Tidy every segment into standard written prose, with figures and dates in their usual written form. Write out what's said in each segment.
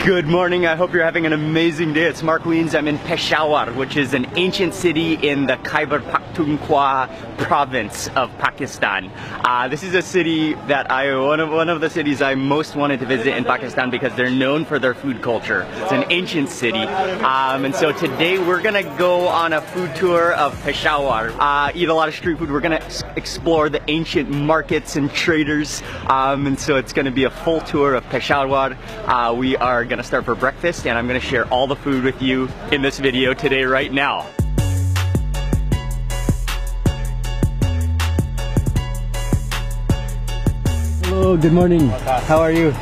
Good morning, I hope you're having an amazing day. It's Mark Weens. I'm in Peshawar, which is an ancient city in the Khyber Pakhtunkhwa province of Pakistan. This is a city that one of the cities I most wanted to visit in Pakistan because they're known for their food culture. It's an ancient city. And so today we're gonna go on a food tour of Peshawar, eat a lot of street food. We're gonna explore the ancient markets and traders. And so it's gonna be a full tour of Peshawar. We are gonna start for breakfast and I'm gonna share all the food with you in this video today right now. Hello, good morning. How are you?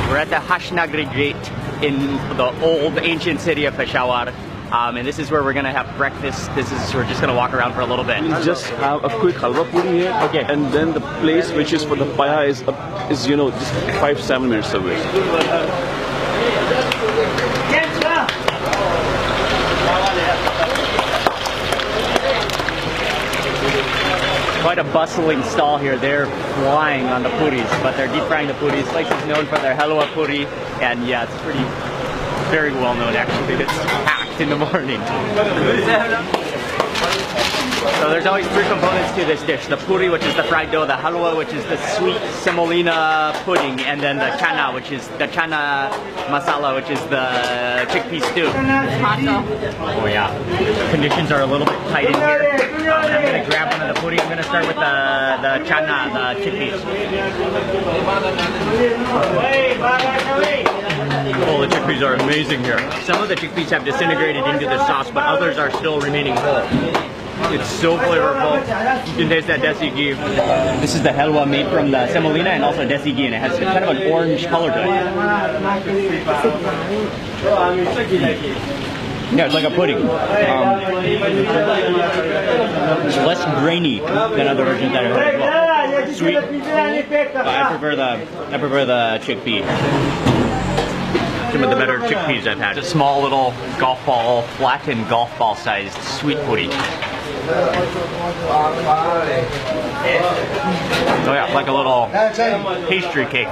We're at the Hashnagri Gate in the old ancient city of Peshawar. And this is where we're gonna have breakfast. We're just gonna walk around for a little bit. We just have a quick halwa puri here. Okay. And then the place which is for the paya is you know, just 5-7 minutes away. Quite a bustling stall here. They're flying on the puris, but they're deep frying the puris. This place is known for their halwa puri, and yeah, it's very well known actually. It's packed in the morning. So there's always three components to this dish: the puri, which is the fried dough; the halwa, which is the sweet semolina pudding; and then the chana, which is the chana masala, which is the chickpea stew. Oh yeah, conditions are a little bit tight in here. I'm gonna grab one of the puri. I'm gonna start with the chana, the chickpeas. Oh, the chickpeas are amazing here. Some of the chickpeas have disintegrated into the sauce, but others are still remaining whole. It's so flavorful. You can taste that desi ghee. This is the halwa made from the semolina and also desi ghee, and it has kind of an orange color to it. Yeah, it's like a pudding. It's less grainy than other versions that I've had as well. Sweet, but I prefer the chickpea. Some of the better chickpeas I've had. It's a small little golf ball, flattened golf ball sized sweet puri. Oh yeah, like a little pastry cake.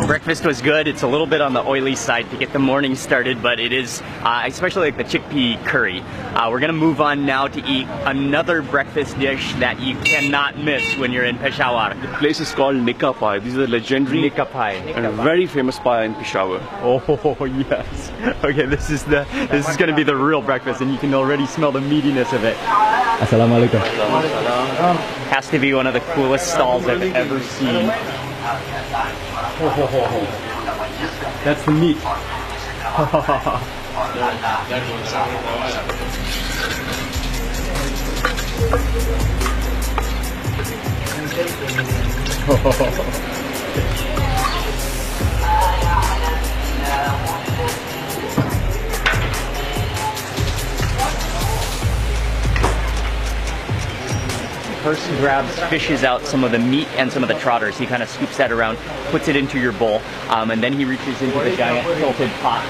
Breakfast was good. It's a little bit on the oily side to get the morning started, but it is, I especially like the chickpea curry. We're gonna move on now to eat another breakfast dish that you cannot miss when you're in Peshawar. The place is called Nikka Pie. This is a legendary Nikka Pie. And a very famous pie in Peshawar. Oh yes. Okay, this is gonna be the real breakfast, and you can already smell the meatiness of it. Assalamu alaikum. Has to be one of the coolest stalls I've ever seen. That's the meat. Person fishes out some of the meat and some of the trotters. He kind of scoops that around, puts it into your bowl, and then he reaches into the giant tilted pot,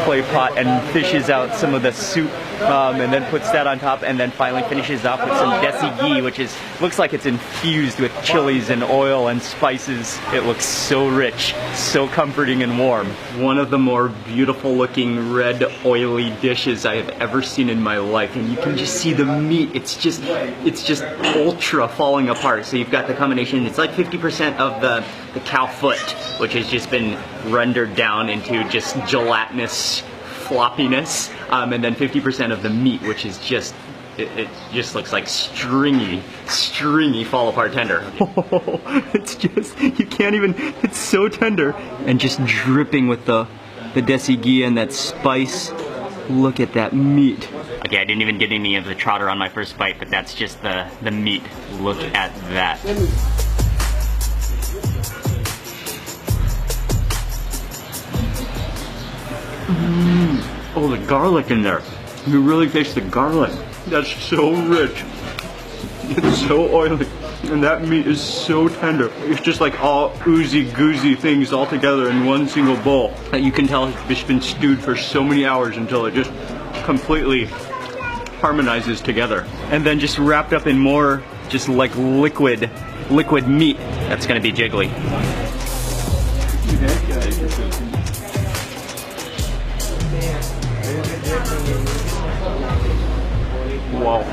clay pot, and fishes out some of the soup, and then puts that on top, and then finally finishes off with some desi ghee, which looks like it's infused with chilies and oil and spices. It looks so rich, so comforting and warm. One of the more beautiful looking red oily dishes I have ever seen in my life, and you can just see the meat. It's just ultra falling apart. So you've got the combination, it's like 50% of the cow foot, which has just been rendered down into just gelatinous floppiness, and then 50% of the meat, which is just, it just looks like stringy fall apart tender. It's just, you can't even, it's so tender and just dripping with the desi ghee and that spice. Look at that meat. Okay, I didn't even get any of the trotter on my first bite, but that's just the meat. Look at that. Oh, the garlic in there. You really taste the garlic. That's so rich. It's so oily. And that meat is so tender. It's just like all oozy goozy things all together in one single bowl. That you can tell it's just been stewed for so many hours until it just completely harmonizes together. And then just wrapped up in more just like liquid liquid meat that's going to be jiggly. Wow.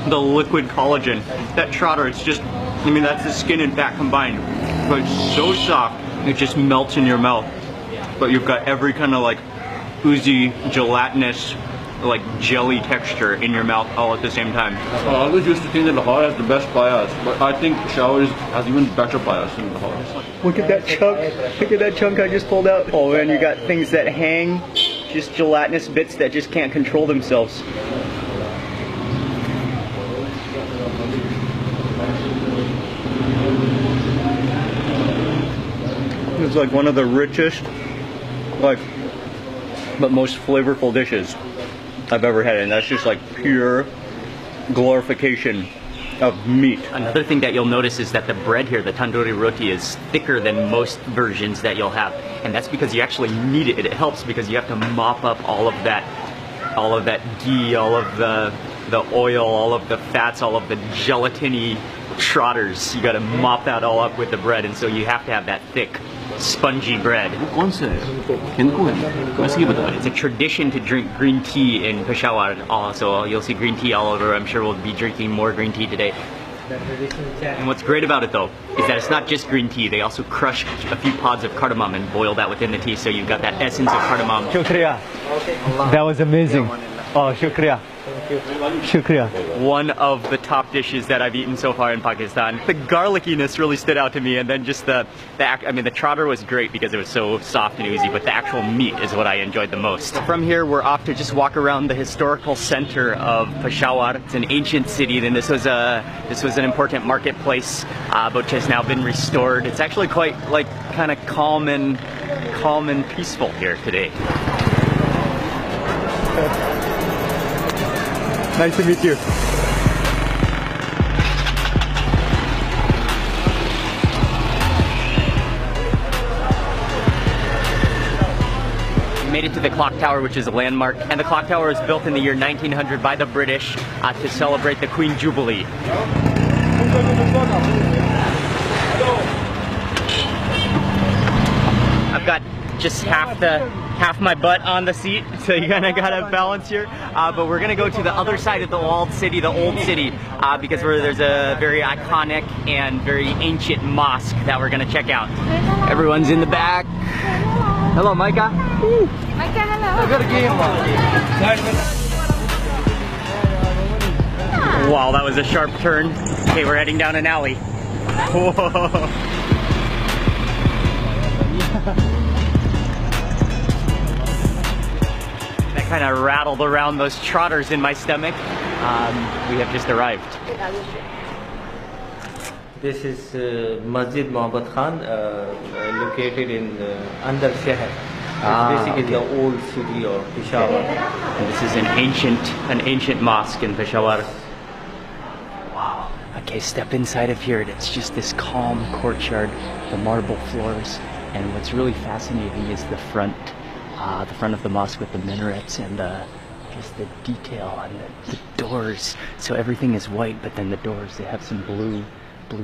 The liquid collagen. That trotter, it's just, I mean, that's the skin and fat combined. But it's so soft, it just melts in your mouth. But you've got every kind of like oozy, gelatinous, like jelly texture in your mouth all at the same time. I always used to think that Lahore has the best payas, but I think Peshawar has even better payas than Lahore. Look at that chunk. Look at that chunk I just pulled out. Oh man, you got things that hang, just gelatinous bits that just can't control themselves. It's like one of the richest, like, but most flavorful dishes I've ever had, and that's just like pure glorification of meat. Another thing that you'll notice is that the bread here, the tandoori roti, is thicker than most versions that you'll have, and that's because you actually need it. It helps because you have to mop up all of that ghee, all of the oil, all of the fats, all of the gelatiny trotters. You got to mop that all up with the bread, and so you have to have that thick, spongy bread. It's a tradition to drink green tea in Peshawar. So you'll see green tea all over. I'm sure we'll be drinking more green tea today. And what's great about it though is that it's not just green tea. They also crush a few pods of cardamom and boil that within the tea, so you've got that essence of cardamom. Shukriya. That was amazing. Oh, shukriya. Shukriya. One of the top dishes that I've eaten so far in Pakistan. The garlickiness really stood out to me, and then just the trotter was great because it was so soft and oozy, but the actual meat is what I enjoyed the most. From here, we're off to just walk around the historical center of Peshawar. It's an ancient city, and this was an important marketplace, which has now been restored. It's actually quite like kind of calm and peaceful here today. Nice to meet you. We made it to the clock tower, which is a landmark, and the clock tower was built in the year 1900 by the British to celebrate the Queen Jubilee. I've got just half my butt on the seat, so you kind of gotta balance here. But we're gonna go to the other side of the walled city, the old city, because there's a very iconic and very ancient mosque that we're gonna check out. Everyone's in the back. Hello, Micah. Micah, hello. I got a game. Wow, that was a sharp turn. Okay, we're heading down an alley. Whoa. Kind of rattled around those trotters in my stomach. We have just arrived. This is Masjid Mohammed Khan, located in Andar Sheher. It's basically the old city of Peshawar. And this is an ancient mosque in Peshawar. Wow. Okay, step inside of here. It's just this calm courtyard, the marble floors, and what's really fascinating is the front of the mosque with the minarets and just the detail and the doors. So everything is white, but then the doors, they have some blue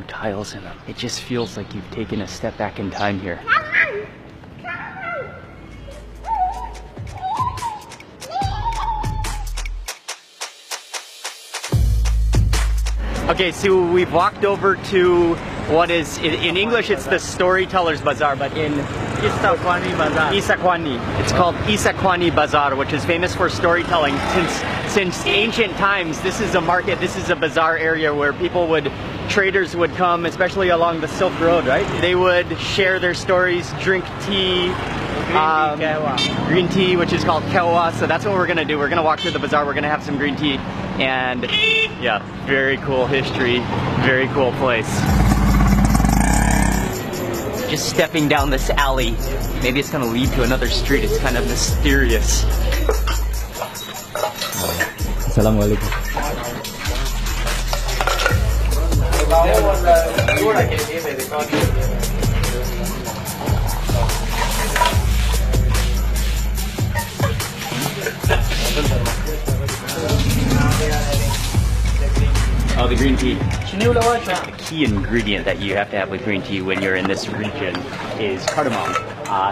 tiles in them. It just feels like you've taken a step back in time here. Okay, so we've walked over to what is, in English it's the Storyteller's Bazaar, but in Isakwani Bazaar. Isakwani. It's called Isakwani Bazaar, which is famous for storytelling. Since ancient times, this is a market, this is a bazaar area where traders would come, especially along the Silk Road, right? They would share their stories, drink tea, green tea, which is called kewa. So that's what we're gonna do. We're gonna walk through the bazaar, we're gonna have some green tea, and yeah, very cool history, very cool place. Just stepping down this alley. Maybe it's gonna lead to another street. It's kind of mysterious. Assalamualaikum. Oh, the green tea. The key ingredient that you have to have with green tea when you're in this region is cardamom.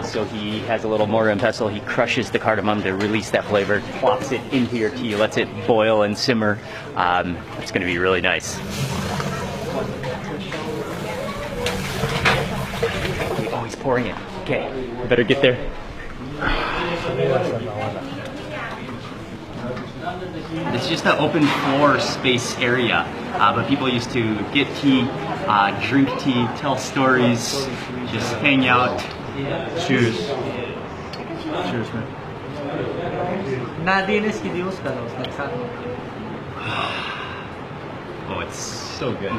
So he has a little mortar and pestle. He crushes the cardamom to release that flavor, plops it into your tea, lets it boil and simmer. It's going to be really nice. Oh, he's pouring it. Okay, better get there. It's just an open floor space area, but people used to get tea, drink tea, tell stories, just hang out. Cheers. Cheers, man. Oh, it's so good.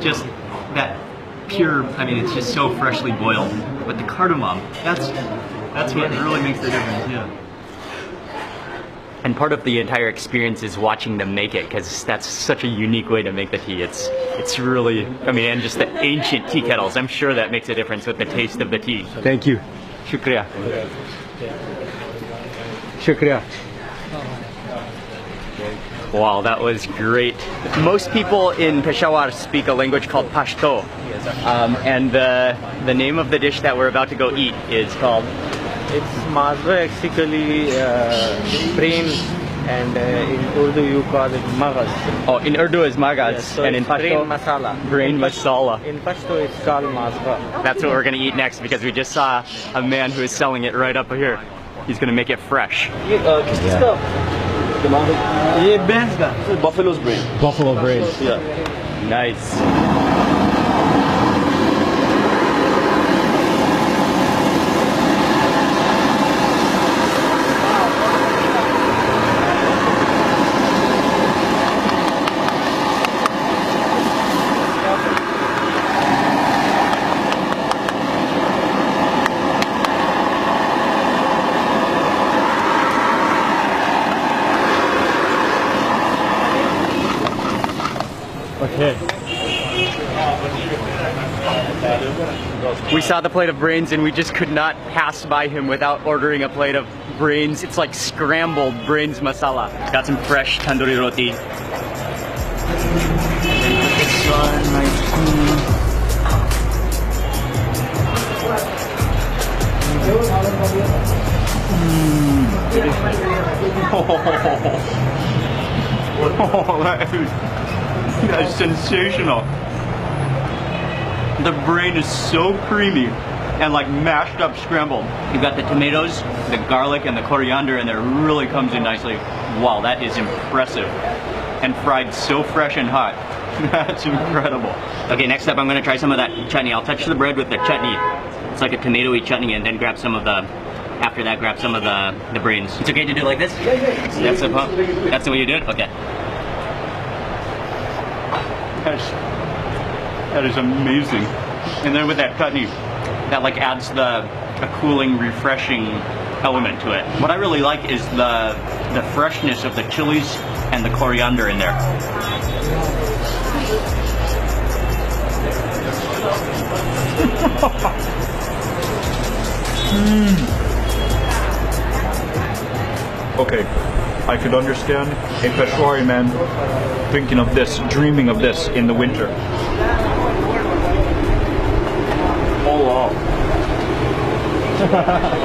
Just that pure, I mean, it's just so freshly boiled. But the cardamom, that's what really makes the difference, yeah. And part of the entire experience is watching them make it, because that's such a unique way to make the tea. It's really, I mean, and just the ancient tea kettles, I'm sure that makes a difference with the taste of the tea. Thank you. Shukriya. Shukriya. Wow, that was great. Most people in Peshawar speak a language called Pashto. And the name of the dish that we're about to go eat is called? It's mazga, basically brain, and in Urdu you call it magas. Oh, in Urdu is magas, Yes, so and in Pashto? brain masala. Brain masala. In Pashto it's called mazga. That's what we're going to eat next, because we just saw a man who is selling it right up here. He's going to make it fresh. Buffalo's brain. Buffalo brain. Yeah. Nice. Okay. We saw the plate of brains and we just could not pass by him without ordering a plate of brains. It's like scrambled brains masala. Got some fresh tandoori roti. This one, nice. Oh, that's sensational. The brain is so creamy and like mashed up scrambled. You've got the tomatoes, the garlic, and the coriander, and it really comes in nicely. Wow, that is impressive. And fried so fresh and hot. That's incredible. Okay, next up I'm gonna try some of that chutney. I'll touch the bread with the chutney. It's like a tomatoey chutney, and then grab some of the, after that grab some of the brains. It's okay to do it like this? That's the way you do it? Okay. That is amazing. And then with that chutney, that like adds a cooling, refreshing element to it. What I really like is the freshness of the chilies and the coriander in there. Okay, I could understand a Peshawari man thinking of this, dreaming of this in the winter. Oh wow.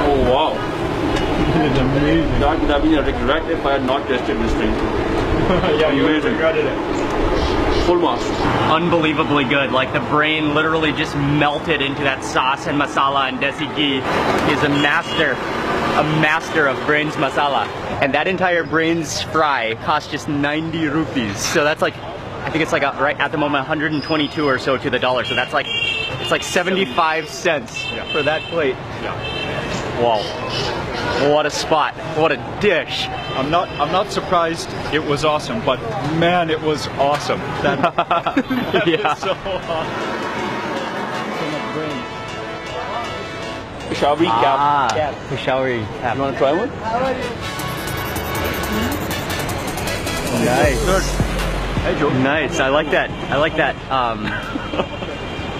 Oh wow. It is amazing. That would have been a regret if I had not tasted this thing. Yeah, you would have regretted it. Full marks. Unbelievably good. Like the brain literally just melted into that sauce and masala, and desi ghee is a master of brains masala. And that entire brains fry cost just 90 rupees. So that's like, I think it's like right at the moment 122 or so to the dollar. So that's like, it's like 75 cents for that plate. Yeah. Wow. What a spot. What a dish. I'm not surprised it was awesome, but man, it was awesome. That Yeah. is so awesome. Peshawari cap. Peshawari cap. You want to try one? Nice. Good. Hey Joe. Nice. I like that. I like that.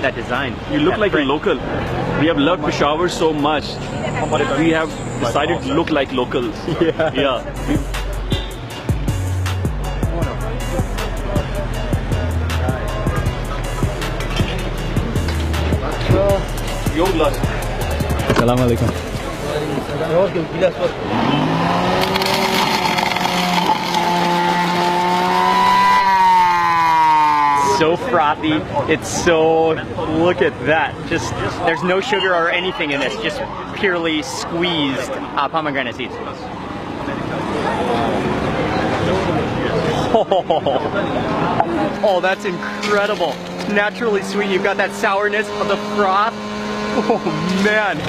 That design. You look that like print. a local. We have loved Peshawar so much. We have decided to look like locals. Yeah. Assalamualaikum. So frothy. It's so, look at that. Just, there's no sugar or anything in this, just purely squeezed pomegranate seeds. Oh, that's incredible. Naturally sweet. You've got that sourness of the froth. Oh man.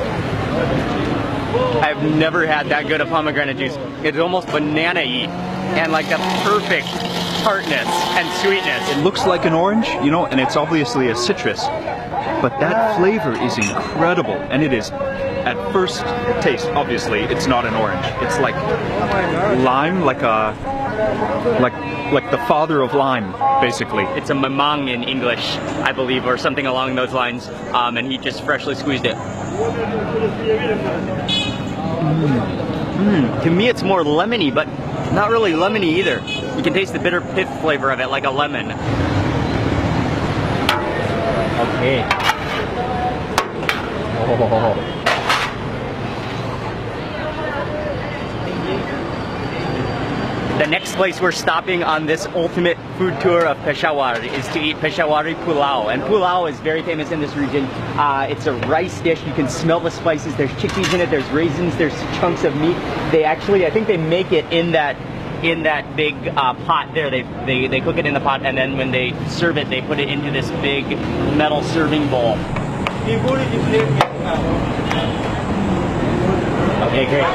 I've never had that good of pomegranate juice. It's almost banana-y and like the perfect tartness and sweetness. It looks like an orange, you know, and it's obviously a citrus, but that flavor is incredible, and it is, at first taste, obviously, it's not an orange. It's like lime, like the father of lime, basically. It's a mamang in English, I believe, or something along those lines, and he just freshly squeezed it. To me, it's more lemony, but not really lemony either. You can taste the bitter pith flavor of it, like a lemon. Okay. Oh. The next place we're stopping on this ultimate food tour of Peshawar is to eat Peshawari pulao. And pulao is very famous in this region. It's a rice dish. You can smell the spices. There's chickpeas in it. There's raisins. There's chunks of meat. They actually, I think they make it in that big pot there. They cook it in the pot, and then when they serve it, they put it into this big metal serving bowl. Okay, great.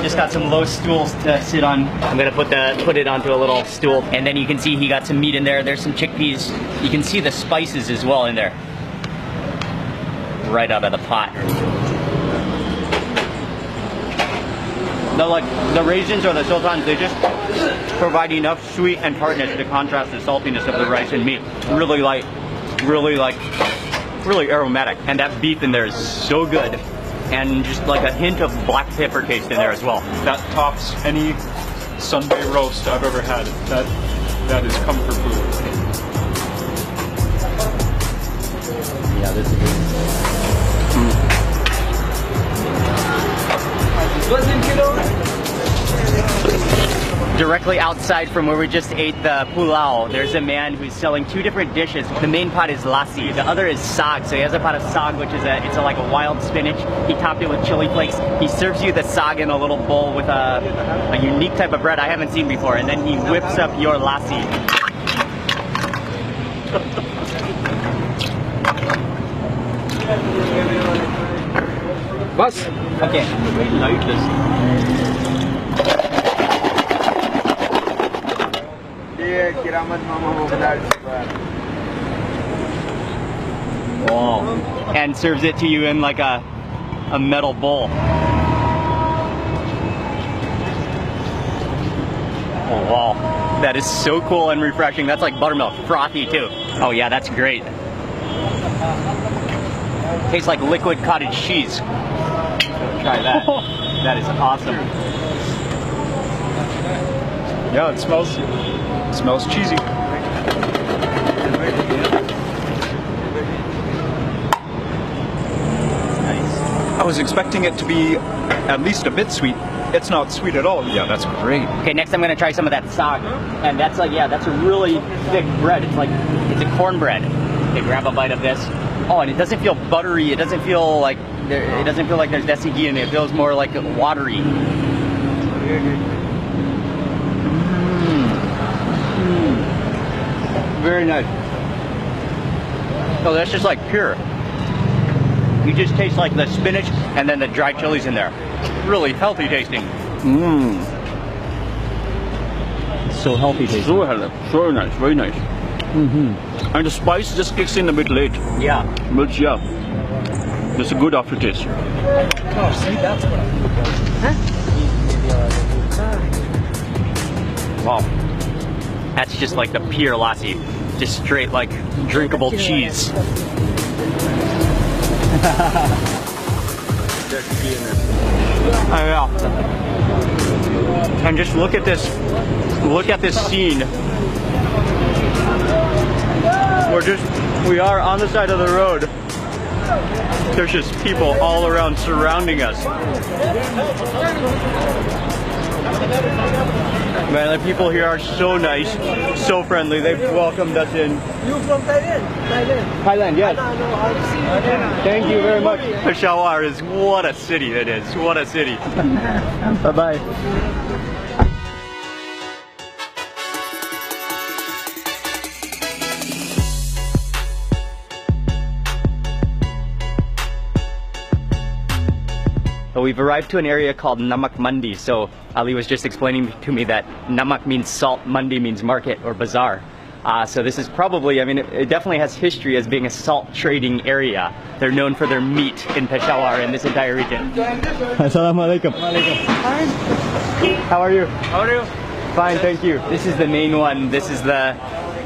Just got some low stools to sit on. I'm gonna put it onto a little stool, and then you can see he got some meat in there. There's some chickpeas. You can see the spices as well in there, right out of the pot. The raisins or the sultans, they just provide enough sweet and tartness to contrast the saltiness of the rice and meat. Really light, really aromatic, and that beef in there is so good. And just like a hint of black pepper taste in there as well. That tops any Sunday roast I've ever had. That is comfort food. Yeah, this is good. Directly outside from where we just ate the pulao, there's a man who's selling two different dishes. The main pot is lassi, the other is sag. So he has a pot of sag, which is like a wild spinach. He topped it with chili flakes. He serves you the sag in a little bowl with a unique type of bread I haven't seen before, and then he whips up your lassi. Bus. Okay. Light this. Wow. And serves it to you in like a metal bowl. Oh wow. That is so cool and refreshing. That's like buttermilk, frothy too. Oh yeah, that's great. Tastes like liquid cottage cheese. Try that. That is awesome. Yeah, it smells cheesy. Nice. I was expecting it to be at least a bit sweet. It's not sweet at all. Yeah, that's great. Okay, next I'm gonna try some of that sag. And that's like, yeah, that's a really thick bread. It's a cornbread. Okay, grab a bite of this. Oh, and it doesn't feel buttery. It doesn't feel like there's desi ghee in it. It feels more like watery. Very nice. Oh, that's just like pure. You just taste like the spinach and then the dried chilies in there. Really healthy tasting. So healthy tasting. So healthy. So nice. Very nice. And the spice just kicks in a bit late. Yeah. But yeah, it's a good aftertaste. Oh, see, that's what Wow. That's just like the pure lassi. Just straight like drinkable cheese. Yeah. And just look at this scene. We are on the side of the road, There's just people all around surrounding us. Man, the people here are so nice, so friendly. They've welcomed us in. You from Thailand? Thailand, yes. No, Thank you very much. Peshawar is, what a city it is. What a city. Bye-bye. So we've arrived to an area called Namak Mandi. So Ali was just explaining to me that Namak means salt, Mandi means market or bazaar. So this is probably, I mean, it definitely has history as being a salt trading area. They're known for their meat in Peshawar in this entire region. Assalamu alaikum. How are you? How are you? Fine, thank you. This is the main one. This is the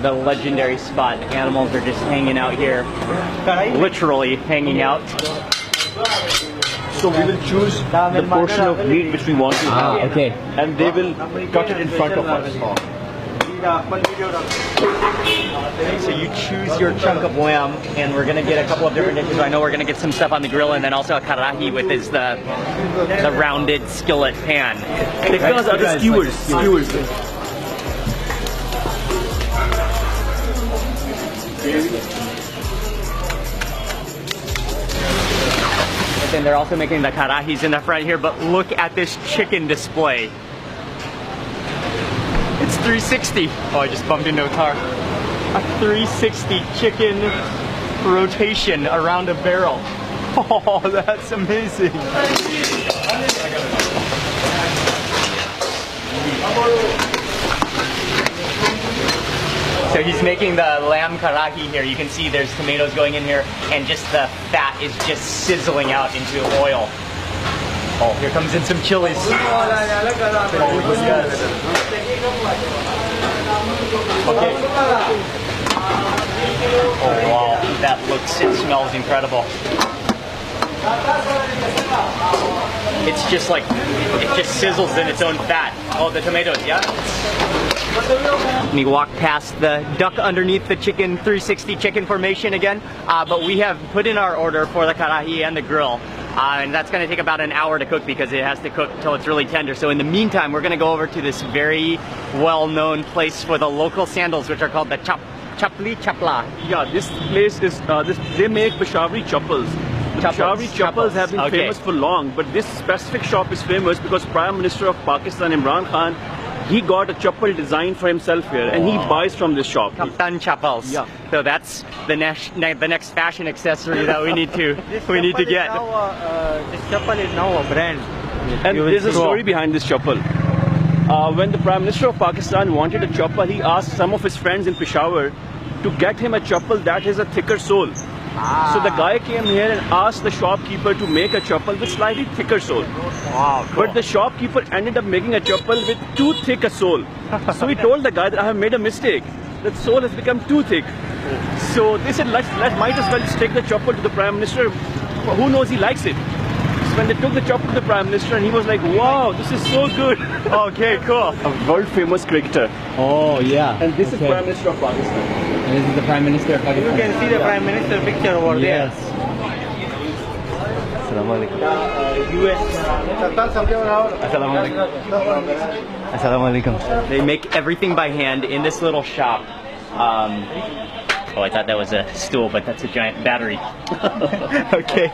legendary spot. The animals are just hanging out here, literally hanging out. So we will choose the portion of meat which we want to have. Okay. And they will cut it in front of us. So you choose your chunk of lamb, and we're gonna get a couple of different dishes. I know we're gonna get some stuff on the grill, and then also a karahi, with the rounded skillet pan. They call us other skewers. And then they're also making the karahis in the front here, but look at this chicken display. It's 360. Oh, I just bumped into a car. A 360 chicken rotation around a barrel. Oh, that's amazing. So he's making the lamb karahi here. You can see there's tomatoes going in here, and just the fat is just sizzling out into oil. Oh, here comes in some chilies. Oh, yes. Okay. Oh, wow. That looks, it smells incredible. It's just like, it just sizzles in its own fat. Oh, the tomatoes, yeah? We walk past the duck underneath the chicken 360 chicken formation again, but we have put in our order for the karahi and the grill, and that's going to take about an hour to cook because it has to cook till it's really tender. So in the meantime, we're going to go over to this very well-known place for the local sandals, which are called the chapli chapla. Yeah, this place is they make Peshawari chappals. Peshawari chappals have been famous for long, but this specific shop is famous because Prime Minister of Pakistan Imran Khan, he got a chappal designed for himself here, and he buys from this shop. Kaptan chappals. Yeah. So that's the next fashion accessory that we need to get. This chappal is now a brand. And there's a story behind this chappal. When the Prime Minister of Pakistan wanted a chappal, he asked some of his friends in Peshawar to get him a chappal that has a thicker sole. So the guy came here and asked the shopkeeper to make a chappal with slightly thicker sole. Wow, cool. But the shopkeeper ended up making a chappal with too thick a sole. So he told the guy that I have made a mistake. The sole has become too thick. So they said, might as well just take the chappal to the Prime Minister. Who knows, he likes it. So when they took the chappal to the Prime Minister, and he was like, wow, this is so good. Okay, cool. A world famous cricketer. Oh, yeah. And this is Prime Minister of Pakistan. And this is the Prime Minister of Pakistan. You can see the Prime Minister picture over there. Assalamu alaikum. Assalamu alaikum. They make everything by hand in this little shop. Oh, I thought that was a stool, but that's a giant battery. Okay.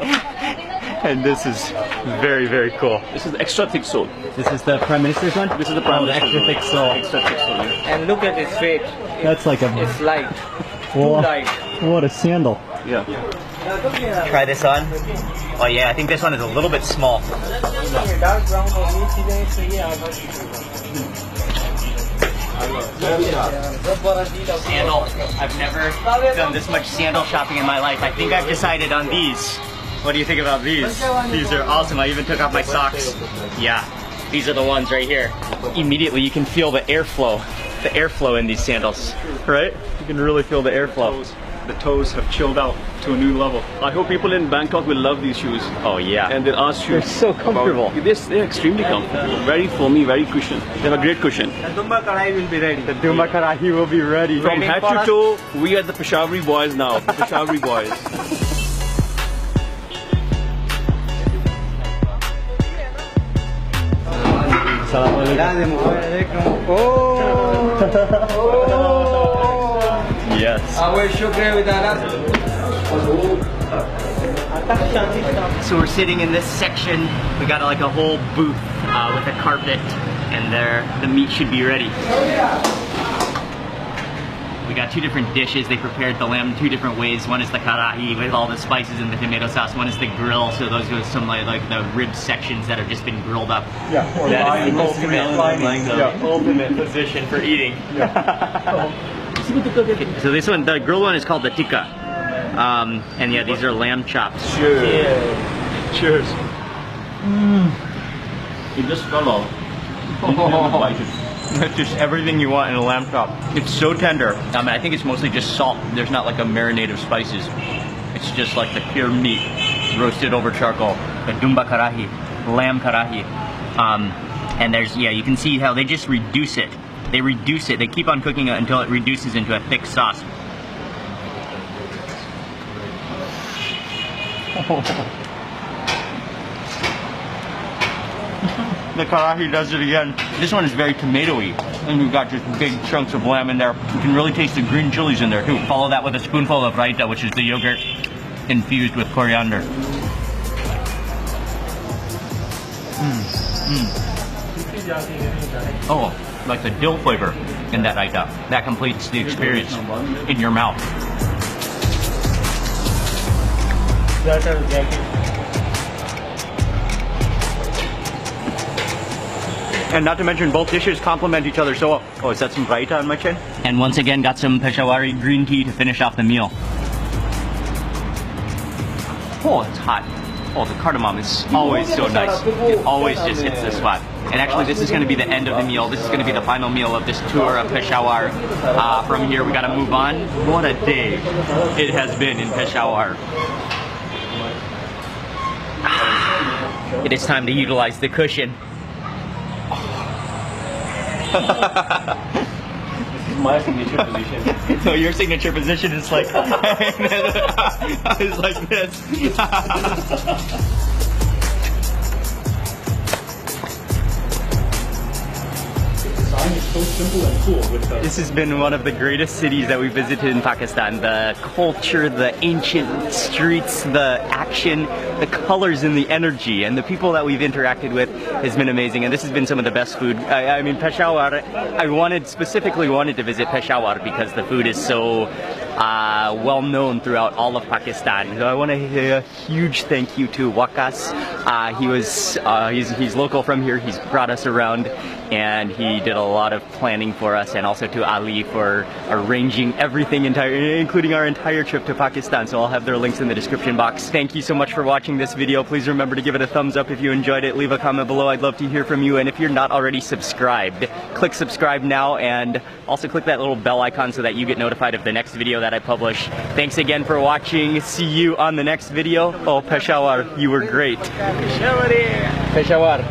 And this is very, very cool. This is the extra thick sole. This is the Prime Minister's one? This is the Prime Minister's extra thick sole. Extra thick sole, yeah. And look at his weight. That's like a... It's light. Whoa. Too light. What a sandal. Yeah. Try this on. Oh yeah, I think this one is a little bit small. Sandal. I've never done this much sandal shopping in my life. I think I've decided on these. What do you think about these? These are awesome. I even took off my socks. Yeah, these are the ones right here. Immediately you can feel the airflow in these sandals, right? You can really feel the airflow. The toes have chilled out to a new level. I hope people in Bangkok will love these shoes. Oh yeah. And they'll ask you. They're so comfortable. They're extremely comfortable. Very foamy, very cushioned. They have a great cushion. The Dumba Kadai will be ready. The Dumba Karahi will be ready. From head to toe, we are the Peshawari boys now. The Peshawari boys. Yes. So we're sitting in this section. We got like a whole booth with a carpet, and there the meat should be ready. We got two different dishes. They prepared the lamb two different ways. One is the karahi with all the spices and the tomato sauce. One is the grill, so those are some like the rib sections that have just been grilled up. Yeah, or that is the ultimate position for eating. Okay, so this one, the grilled one, is called the tikka. And yeah, these are lamb chops. Cheers. Cheers. It just fell off. It's just everything you want in a lamb chop. It's so tender. I think it's mostly just salt. There's not like a marinade of spices. It's just like the pure meat roasted over charcoal. The dumba karahi, lamb karahi. And there's, yeah, you can see how they just reduce it. They reduce it. They keep on cooking it until it reduces into a thick sauce. The karahi does it again. This one is very tomatoey, and we've got just big chunks of lamb in there. You can really taste the green chilies in there too. Follow that with a spoonful of raita, which is the yogurt infused with coriander. Oh, like the dill flavor in that raita. That completes the experience in your mouth. And not to mention, both dishes complement each other so well. Oh, is that some raita on my chin? And once again, got some Peshawari green tea to finish off the meal. Oh, it's hot. Oh, the cardamom is always so nice. It always just hits the spot. And actually, this is going to be the end of the meal. This is going to be the final meal of this tour of Peshawar. From here, we got to move on. What a day it has been in Peshawar. It is time to utilize the cushion. This is my signature position. So your signature position is like, is like this. So simple and cool. This has been one of the greatest cities that we visited in Pakistan. The culture, the ancient streets, the action, the colors and the energy, and the people that we've interacted with has been amazing. And this has been some of the best food. I mean, Peshawar, I specifically wanted to visit Peshawar because the food is so well known throughout all of Pakistan. So I want to say a huge thank you to Waqas. He's local from here. He's brought us around, and he did a lot of planning for us, and also to Ali for arranging everything, including our entire trip to Pakistan. So I'll have their links in the description box. Thank you so much for watching this video. Please remember to give it a thumbs up if you enjoyed it. Leave a comment below. I'd love to hear from you. And if you're not already subscribed, click subscribe now, and also click that little bell icon so that you get notified of the next video that I publish. Thanks again for watching. See you on the next video. Oh, Peshawar, you were great. Peshawar. Peshawar.